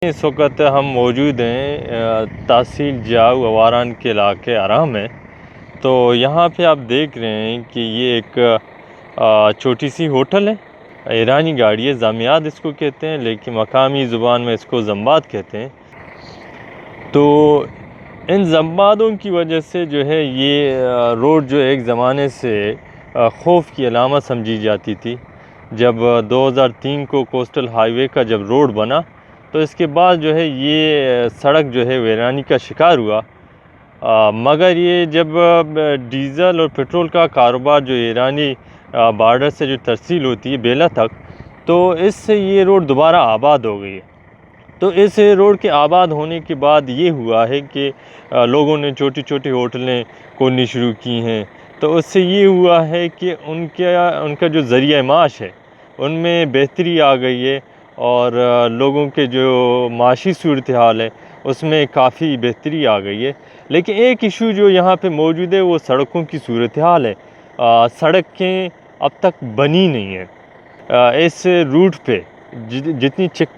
اس وقت ہم موجود ہیں تحصیل جاؤ اواران کے علاقے آرا میں. تو یہاں پہ آپ دیکھ رہے ہیں کہ یہ ایک چھوٹی سی ہوٹل ہے. ایرانی گاڑی ہے، زامیات اس کو کہتے ہیں، لیکن مقامی زبان میں اس کو زمباد کہتے ہیں. تو ان زمبادوں کی وجہ سے جو ہے یہ روڈ جو ایک زمانے سے خوف کی علامت سمجھی جاتی تھی. جب 2003 کو کوسٹل ہائی وے کا جب روڈ بنا تو اس کے بعد جو ہے یہ سڑک جو ہے ویرانی کا شکار ہوا. مگر یہ جب ڈیزل اور پیٹرول کا کاروبار جو ایرانی بارڈر سے جو ترسیل ہوتی ہے بیلا تک، تو اس سے یہ روڈ دوبارہ آباد ہو گئی ہے. تو اس روڈ کے آباد ہونے کے بعد یہ ہوا ہے کہ لوگوں نے چھوٹی چھوٹی ہوٹلیں کھولنی شروع کی ہیں. تو اس سے یہ ہوا ہے کہ ان کا جو ذریعہ معاش ہے ان میں بہتری آ گئی ہے، اور لوگوں کے جو معاشی صورتحال ہے اس میں کافی بہتری آ گئی ہے. لیکن ایک ایشو جو یہاں پہ موجود ہے وہ سڑکوں کی صورتحال ہے. سڑکیں اب تک بنی نہیں ہیں. اس روٹ پہ جتنی چیک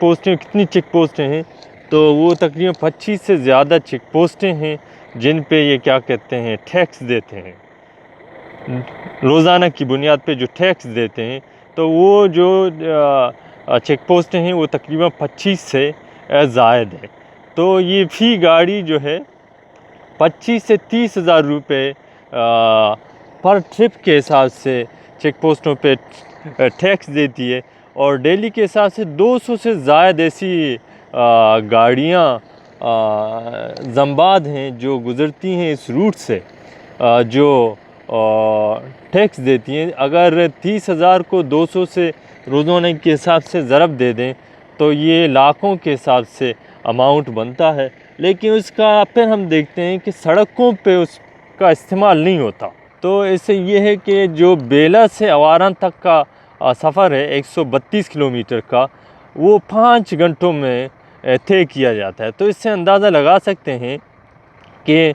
پوسٹیں ہیں تو وہ تقریباً 25 سے زیادہ چیک پوسٹیں ہیں جن پہ یہ کیا کہتے ہیں ٹیکس دیتے ہیں. روزانہ کی بنیاد پہ جو ٹیکس دیتے ہیں، تو وہ جو چیک پوسٹیں ہیں وہ تقریباً 25 سے زائد ہے. تو یہ فی گاڑی جو ہے 25 سے 30 ہزار روپے پر ٹرپ کے حساب سے چیک پوسٹوں پہ ٹیکس دیتی ہے. اور ڈیلی کے حساب سے 200 سے زائد ایسی گاڑیاں زمباد ہیں جو گزرتی ہیں اس روٹ سے، جو ٹیکس دیتی ہیں. اگر 30,000 کو 200 سے روزانہ کے حساب سے ضرب دے دیں تو یہ لاکھوں کے حساب سے اماؤنٹ بنتا ہے. لیکن اس کا پھر ہم دیکھتے ہیں کہ سڑکوں پہ اس کا استعمال نہیں ہوتا. تو اس سے یہ ہے کہ جو بیلا سے اواران تک کا سفر ہے 132 کلومیٹر کا، وہ 5 گھنٹوں میں طے کیا جاتا ہے. تو اس سے اندازہ لگا سکتے ہیں کہ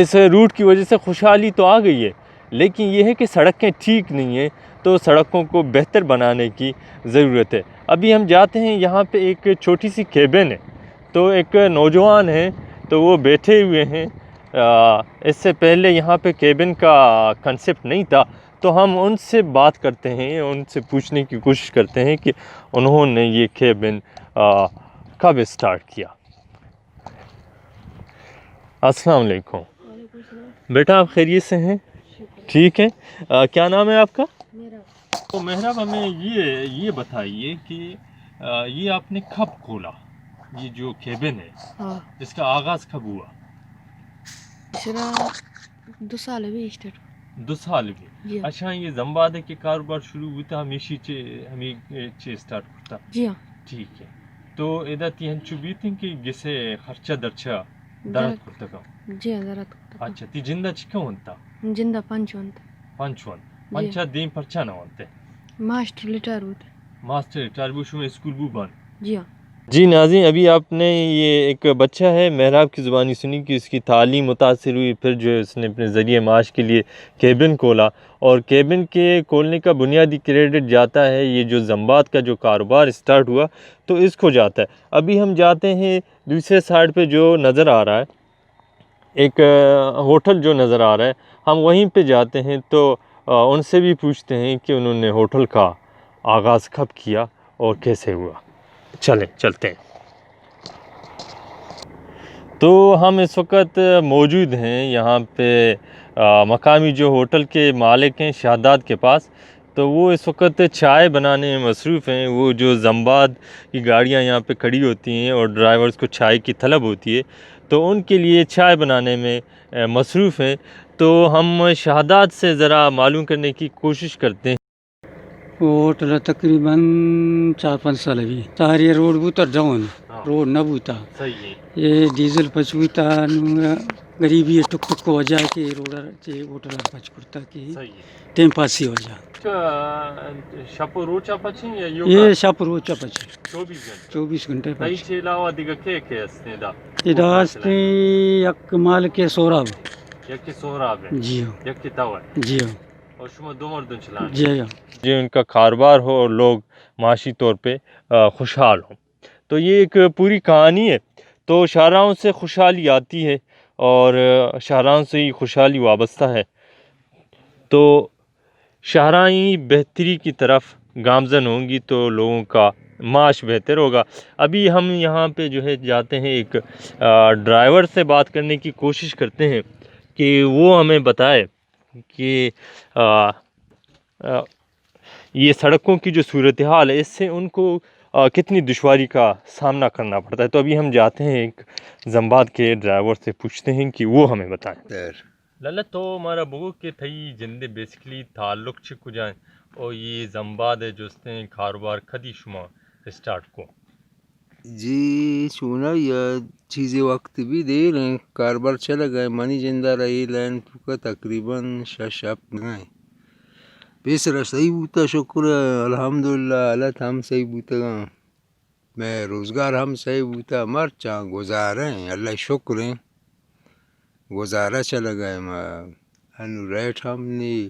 اس روٹ کی وجہ سے خوشحالی تو آ گئی ہے، لیکن یہ ہے کہ سڑکیں ٹھیک نہیں ہیں. تو سڑکوں کو بہتر بنانے کی ضرورت ہے. ابھی ہم جاتے ہیں، یہاں پہ ایک چھوٹی سی کیبن ہے. تو ایک نوجوان ہیں تو وہ بیٹھے ہوئے ہیں. اس سے پہلے یہاں پہ کیبن کا کنسیپٹ نہیں تھا. تو ہم ان سے بات کرتے ہیں، ان سے پوچھنے کی کوشش کرتے ہیں کہ انہوں نے یہ کیبن کب اسٹارٹ کیا. السلام علیکم. بیٹا آپ خیریت سے ہیں؟ ٹھیک ہے. کیا نام ہے آپ کا؟ تو محراب ہمیں یہ بتائیے کہ یہ آپ نے کب کھولا، یہ جو کیبن ہے اس کا آغاز کب ہوا؟ 2 سال بھی 2 سال بھی. اچھا، یہ زمباد کے کاروبار شروع ہوتا ہمیشہ اسٹارٹ ہوتا؟ جی ہاں. ٹھیک ہے. تو ادھر تین چوبیتیں کہ جسے خرچہ درچہ درد کرتا کا؟ جی ہاں درد. اچھا، تی جندہ چکا ہوتا؟ جندہ پنچ پنچا دین پرچا نہ ہوتے؟ ماسٹر ریٹائر ہوتے. ماسٹر ریٹائر بوشو میں اسکول بو بند. جی ہاں. جی ناظرین، ابھی آپ نے یہ ایک بچہ ہے محراب کی زبانی سنی کہ اس کی تعلیم متاثر ہوئی، پھر جو ہے اس نے اپنے ذریعہ معاش کے لیے کیبن کھولا. اور کیبن کے کھولنے کا بنیادی کریڈٹ جاتا ہے یہ جو زمباد کا جو کاروبار اسٹارٹ ہوا تو اس کو جاتا ہے. ابھی ہم جاتے ہیں دوسرے سائڈ پہ جو نظر آ رہا ہے ایک ہوٹل جو نظر آ رہا ہے، ہم وہیں پہ جاتے ہیں. تو ان سے بھی پوچھتے ہیں کہ انہوں نے ہوٹل کا آغاز کب کیا اور کیسے ہوا. چلتے ہیں. تو ہم اس وقت موجود ہیں یہاں پہ مقامی جو ہوٹل کے مالک ہیں شہداد کے پاس. تو وہ اس وقت چائے بنانے میں مصروف ہیں. وہ جو زمباد کی گاڑیاں یہاں پہ کھڑی ہوتی ہیں اور ڈرائیورز کو چائے کی طلب ہوتی ہے، تو ان کے لیے چائے بنانے میں مصروف ہیں. تو ہم شہداد سے ذرا معلوم کرنے کی کوشش کرتے ہیں. ہوٹل تقریباً 4-5 سال بھی تاہری روڈ بوتا ڈاؤن روڈ نہ بوتا. صحیح ہے. یہ ڈیزل پچ بوتا غریبی ٹک ٹک کو وجہ کے روڈ سے ہوٹل پچ کرتا کہ ٹائم پاس ہی وجہ. شاپو روچا پچیں یا یہ شاپ روچا پچ 24 گھنٹے نہیں چھ علاوہ دیگا کے ہستے دا اداستے یک مال کے سوراب یکی سہراب ہے. جی ہاں. یکی تاو ہے. جی ہاں. اور شما دو مردن چلانے. جی ہاں. جو ان کا کاروبار ہو اور لوگ معاشی طور پہ خوشحال ہوں. تو یہ ایک پوری کہانی ہے. تو شاہراہوں سے خوشحالی آتی ہے اور شاہراہوں سے ہی خوشحالی وابستہ ہے. تو شاہراہیں بہتری کی طرف گامزن ہوں گی تو لوگوں کا معاش بہتر ہوگا. ابھی ہم یہاں پہ جو ہے جاتے ہیں، ایک ڈرائیور سے بات کرنے کی کوشش کرتے ہیں کہ وہ ہمیں بتائے کہ یہ سڑکوں کی جو صورتحال ہے اس سے ان کو کتنی دشواری کا سامنا کرنا پڑتا ہے. تو ابھی ہم جاتے ہیں ایک زمباد کے ڈرائیور سے پوچھتے ہیں کہ وہ ہمیں بتائیں. للہ تو ہمارا بگو کہ تھئی جندے بیسکلی تعلق چھ کجائیں اور یہ زمباد ہے جو اس نے کاروبار کھدی شما اسٹارٹ کو. جی سونا یا چیزیں وقت بھی دے رہے ہیں، کاروبار چلا گئے، منی زندہ رہی لین کا تقریباً شپ گئے. بیسرا صحیح بوتا، شکر ہے الحمدللہ. حالت ہم صحیح بوتا گا، میں روزگار ہم صحیح بوتا، مرچاں گزارے اللہ شکر ہیں، گزارا چلا گئے. انو ریٹ ہم نہیں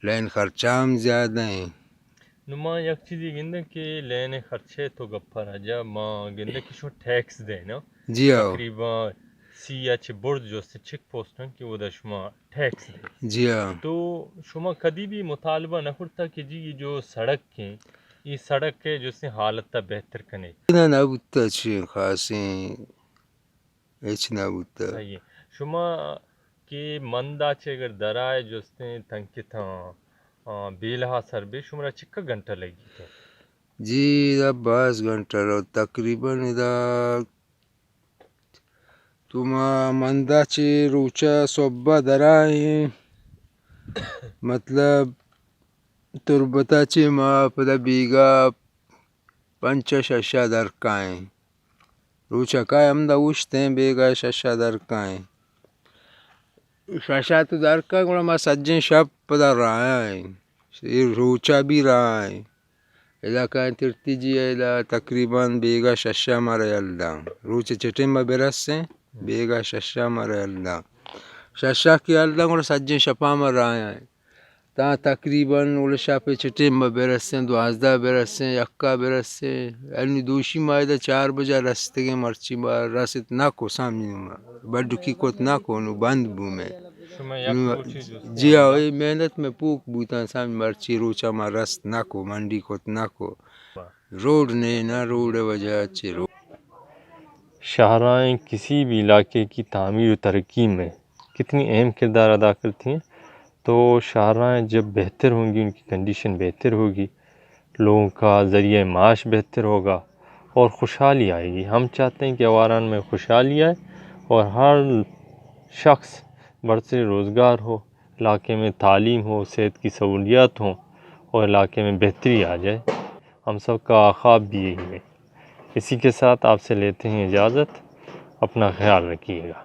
لین خرچہ ہم زیادہ ہیں. نما یک چیزی گندے کہ لینے خرچے تو گپا راجا ماں گندے کہ شو ٹیکس دے نا جی ہاں تقریباً سی ایچ برد جو سے چیک پوسٹ ہیں کہ وہ دا شما ٹیکس دے. جی ہاں تو شما کدی بھی مطالبہ نہ کرتا کہ جی یہ جو سڑک ہیں یہ سڑک ہے جو سے حالت تا بہتر کنے. نہ بوتا چھ خاصیں ایچ نہ بوتا. صحیح ہے. شما کہ مندہ چھے اگر درائے جو سے تنکی تھا بیلہا سر بے شمرا چکا گھنٹہ لگی تھا. جی دا 22 گھنٹہ رو تقریباً دا تما مندہ چے روچا صبح درائیں مطلب تربتا چے ما پدا بیگا 5-6 درکائیں روچا کائے ہم دا اوشتے ہیں بیگا 6 درکائیں 6 تو درکائیں گوڑا ما سجن شب پدا رائیں روچا بھی رائیں ادا کائیں ترتی جی ادا تقریباً بیگا 6 مارے اللہ روچا چٹیں با برسیں بیگا 6 مارے اللہ 6 کی اللہ گوڑا سجن شپا مار رائیں تا تقریباً اولا شاپے چٹیں با برسیں 12 برسیں 1 برسیں اینی دوشی مائدہ 4 بجا رستے مرچی با رست ناکو سامنی بڑھو کی کوت ناکو نو بند بو میں. جی ہاں محنت میں پوک بوتا سامن مرچی روچا ما رست ناکو منڈی کوت ناکو روڈ نے نا روڈ وجہ اچھے روڈ. شاہراہیں کسی بھی علاقے کی تعمیر و ترقی میں کتنی اہم کردار ادا کرتی ہیں. تو شاہراہیں جب بہتر ہوں گی ان کی کنڈیشن بہتر ہوگی لوگوں کا ذریعہ معاش بہتر ہوگا اور خوشحالی آئے گی. ہم چاہتے ہیں کہ اواران میں خوشحالی آئے اور ہر شخص برسر روزگار ہو، علاقے میں تعلیم ہو، صحت کی سہولیات ہوں اور علاقے میں بہتری آ جائے. ہم سب کا خواب بھی یہی ہے. اسی کے ساتھ آپ سے لیتے ہیں اجازت. اپنا خیال رکھیے گا.